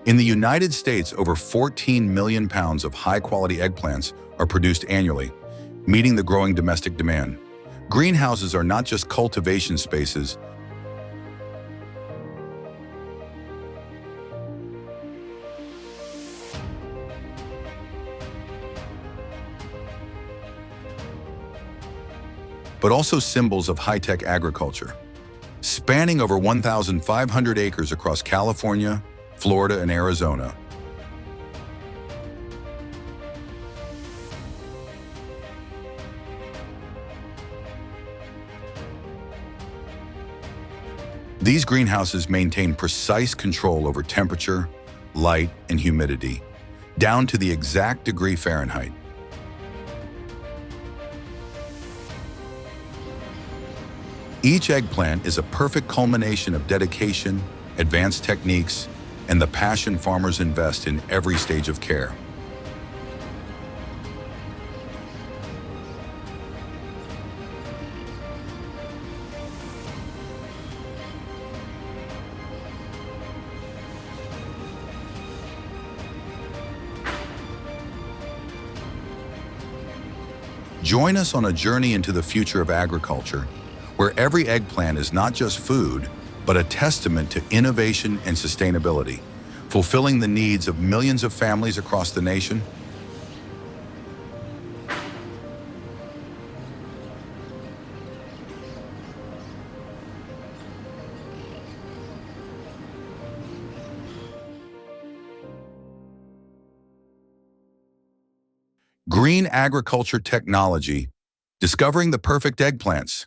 In the United States, over 14 million pounds of high-quality eggplants are produced annually, meeting the growing domestic demand. Greenhouses are not just cultivation spaces, but also symbols of high-tech agriculture. Spanning over 1,500 acres across California, Florida, and Arizona, these greenhouses maintain precise control over temperature, light, and humidity, down to the exact degree Fahrenheit. Each eggplant is a perfect culmination of dedication, advanced techniques, and the passion farmers invest in every stage of care. Join us on a journey into the future of agriculture, where every eggplant is not just food, but a testament to innovation and sustainability, fulfilling the needs of millions of families across the nation. Green agriculture technology, discovering the perfect eggplants.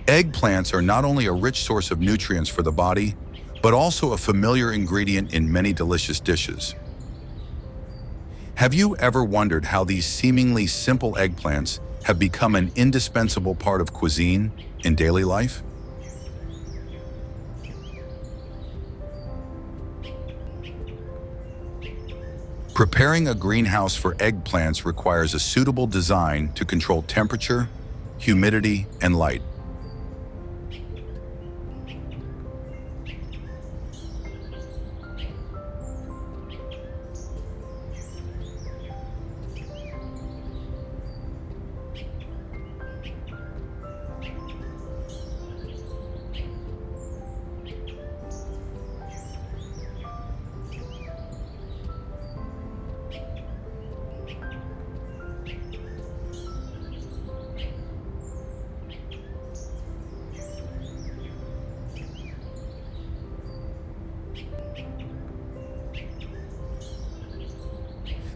Eggplants are not only a rich source of nutrients for the body, but also a familiar ingredient in many delicious dishes. Have you ever wondered how these seemingly simple eggplants have become an indispensable part of cuisine in daily life? Preparing a greenhouse for eggplants requires a suitable design to control temperature, humidity, and light.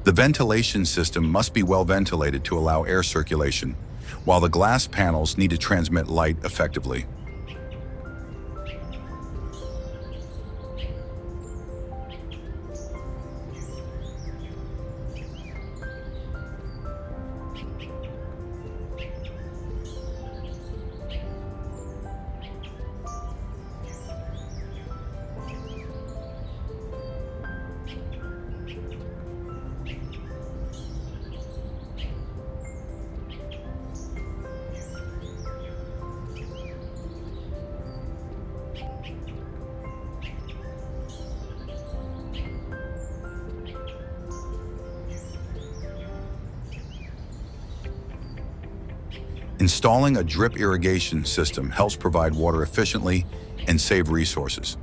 The ventilation system must be well ventilated to allow air circulation, while the glass panels need to transmit light effectively. Installing a drip irrigation system helps provide water efficiently and save resources.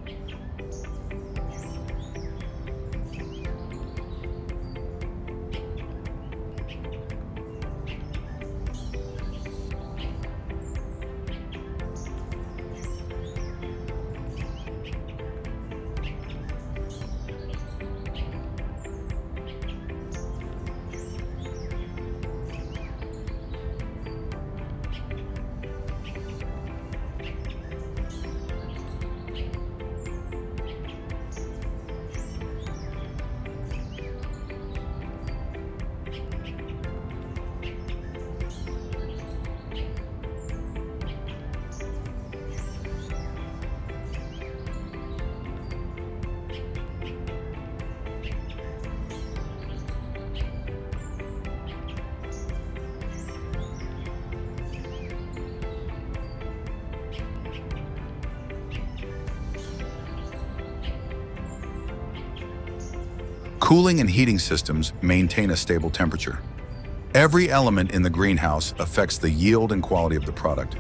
Cooling and heating systems maintain a stable temperature. Every element in the greenhouse affects the yield and quality of the product.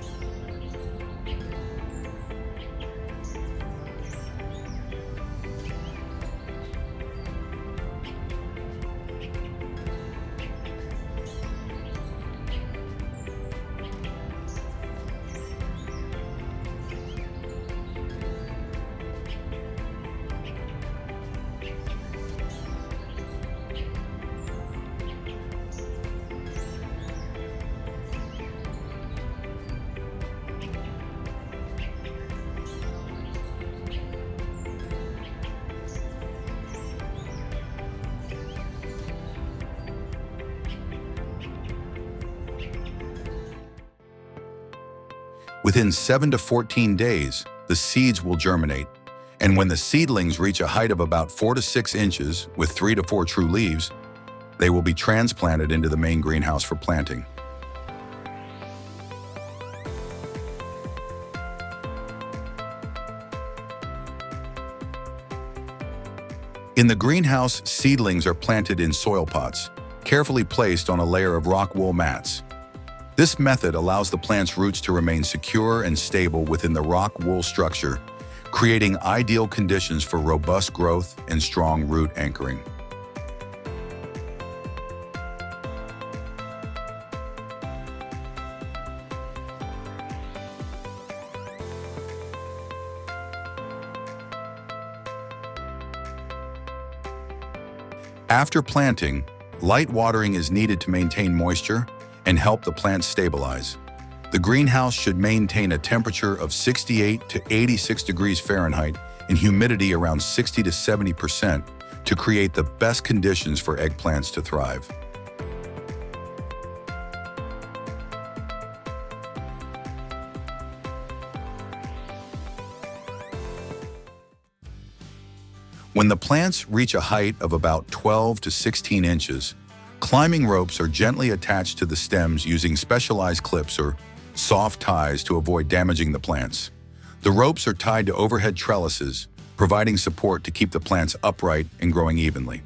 Within 7 to 14 days, the seeds will germinate, and when the seedlings reach a height of about 4 to 6 inches with 3 to 4 true leaves, they will be transplanted into the main greenhouse for planting. In the greenhouse, seedlings are planted in soil pots, carefully placed on a layer of rock wool mats. This method allows the plant's roots to remain secure and stable within the rock wool structure, creating ideal conditions for robust growth and strong root anchoring. After planting, light watering is needed to maintain moisture and help the plants stabilize. The greenhouse should maintain a temperature of 68 to 86 degrees Fahrenheit and humidity around 60 to 70% to create the best conditions for eggplants to thrive. When the plants reach a height of about 12 to 16 inches, climbing ropes are gently attached to the stems using specialized clips or soft ties to avoid damaging the plants. The ropes are tied to overhead trellises, providing support to keep the plants upright and growing evenly.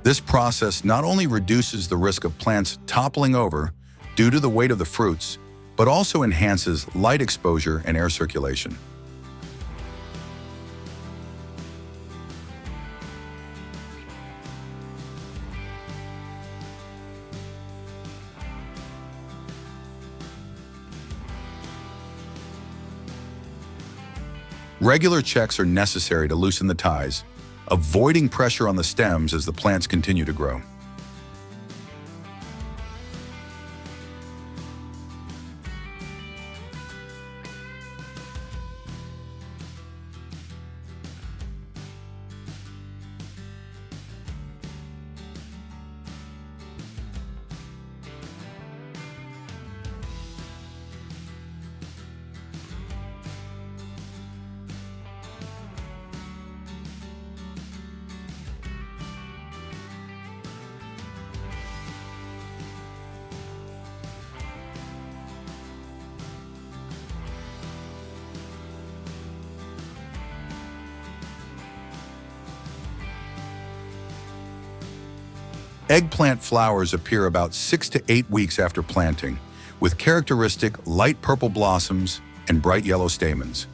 This process not only reduces the risk of plants toppling over due to the weight of the fruits, but also enhances light exposure and air circulation. Regular checks are necessary to loosen the ties, avoiding pressure on the stems as the plants continue to grow. Eggplant flowers appear about 6 to 8 weeks after planting, with characteristic light purple blossoms and bright yellow stamens.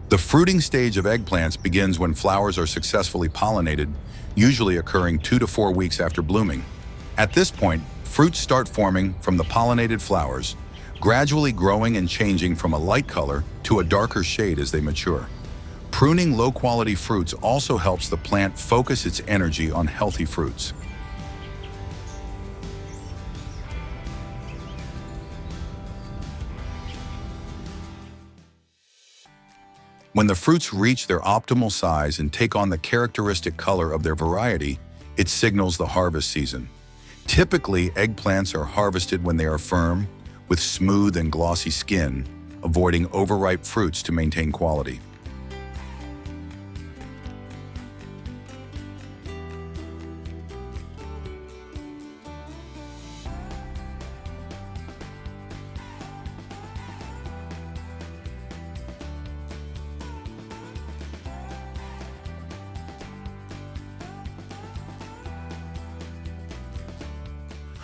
The fruiting stage of eggplants begins when flowers are successfully pollinated, usually occurring 2 to 4 weeks after blooming. At this point, fruits start forming from the pollinated flowers, gradually growing and changing from a light color to a darker shade as they mature. Pruning low-quality fruits also helps the plant focus its energy on healthy fruits. When the fruits reach their optimal size and take on the characteristic color of their variety, it signals the harvest season. Typically, eggplants are harvested when they are firm, with smooth and glossy skin, avoiding overripe fruits to maintain quality.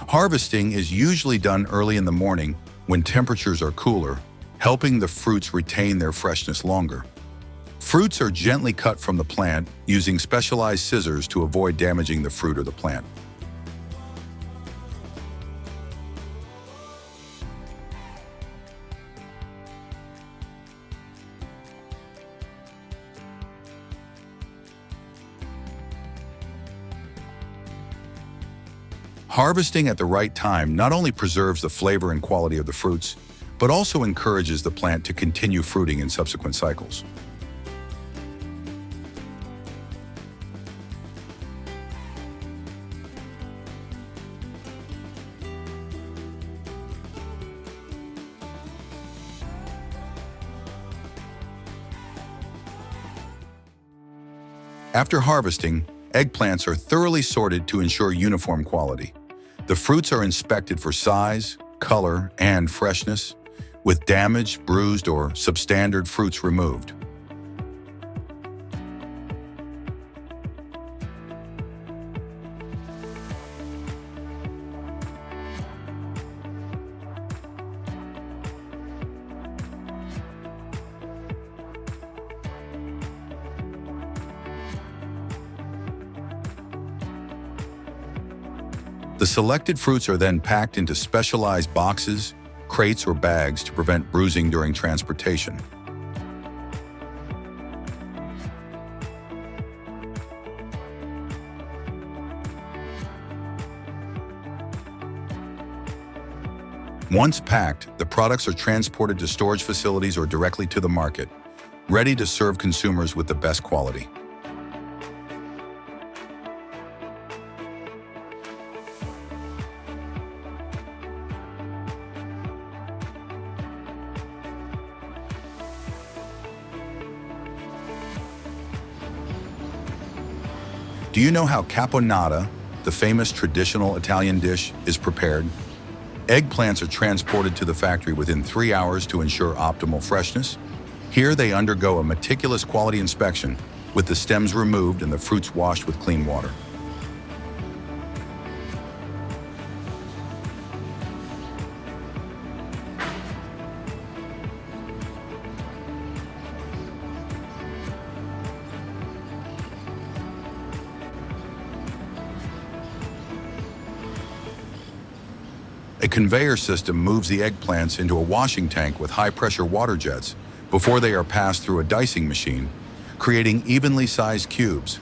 Harvesting is usually done early in the morning when temperatures are cooler, helping the fruits retain their freshness longer. Fruits are gently cut from the plant using specialized scissors to avoid damaging the fruit or the plant. Harvesting at the right time not only preserves the flavor and quality of the fruits, but also encourages the plant to continue fruiting in subsequent cycles. After harvesting, eggplants are thoroughly sorted to ensure uniform quality. The fruits are inspected for size, color, and freshness, with damaged, bruised, or substandard fruits removed. The selected fruits are then packed into specialized boxes, crates, or bags to prevent bruising during transportation. Once packed, the products are transported to storage facilities or directly to the market, ready to serve consumers with the best quality. Do you know how caponata, the famous traditional Italian dish, is prepared? Eggplants are transported to the factory within 3 hours to ensure optimal freshness. Here they undergo a meticulous quality inspection, with the stems removed and the fruits washed with clean water. A conveyor system moves the eggplants into a washing tank with high-pressure water jets before they are passed through a dicing machine, creating evenly sized cubes.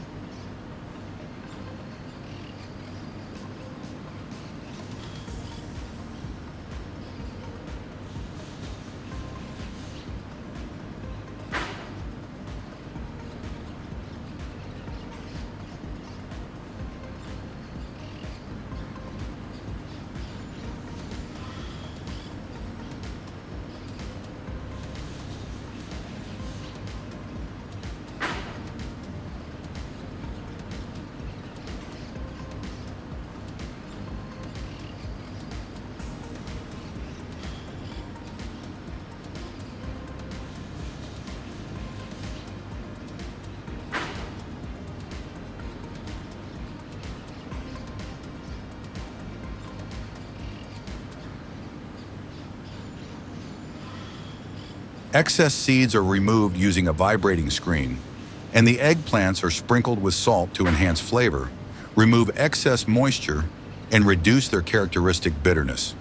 Excess seeds are removed using a vibrating screen, and the eggplants are sprinkled with salt to enhance flavor, remove excess moisture, and reduce their characteristic bitterness.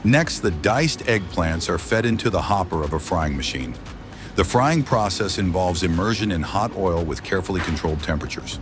Next, the diced eggplants are fed into the hopper of a frying machine. The frying process involves immersion in hot oil with carefully controlled temperatures.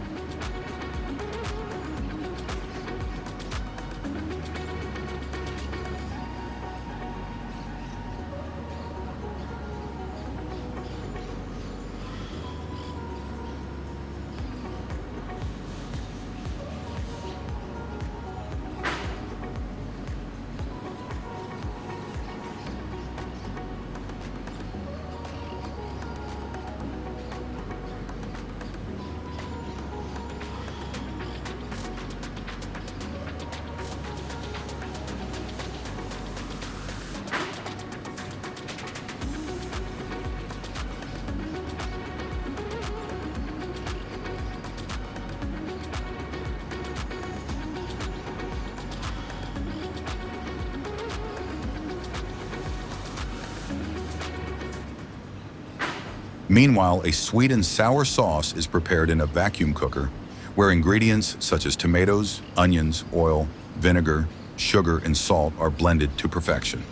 Meanwhile, a sweet and sour sauce is prepared in a vacuum cooker, where ingredients such as tomatoes, onions, oil, vinegar, sugar, and salt are blended to perfection.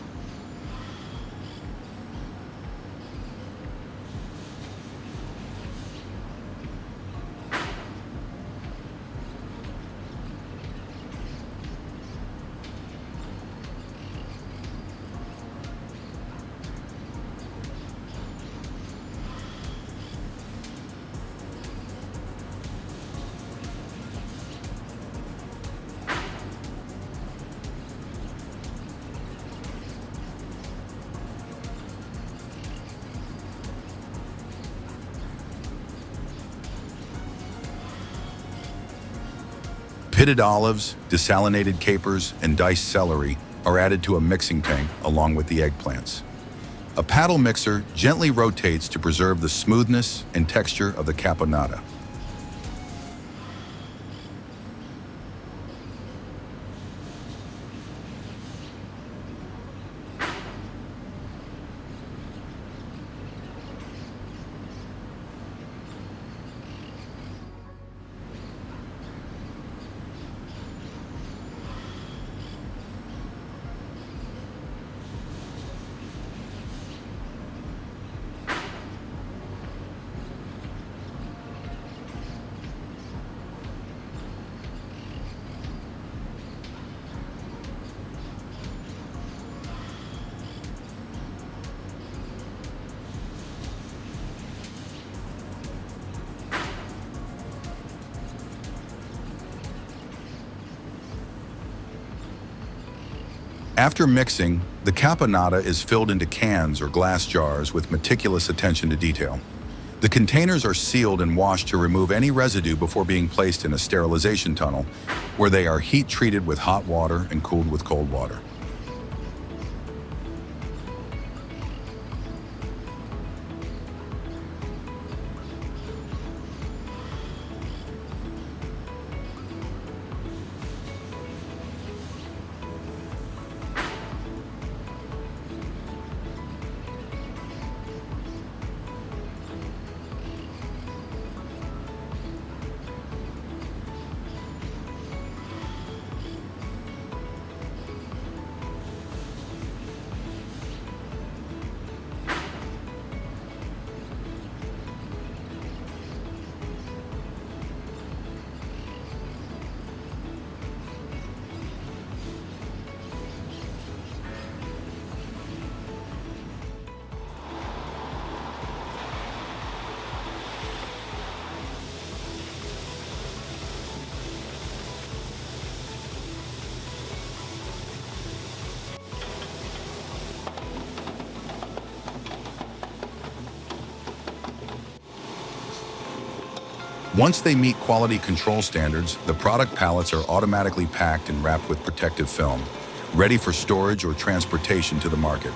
Pitted olives, desalinated capers, and diced celery are added to a mixing tank along with the eggplants. A paddle mixer gently rotates to preserve the smoothness and texture of the caponata. After mixing, the caponata is filled into cans or glass jars with meticulous attention to detail. The containers are sealed and washed to remove any residue before being placed in a sterilization tunnel, where they are heat treated with hot water and cooled with cold water. Once they meet quality control standards, the product pallets are automatically packed and wrapped with protective film, ready for storage or transportation to the market.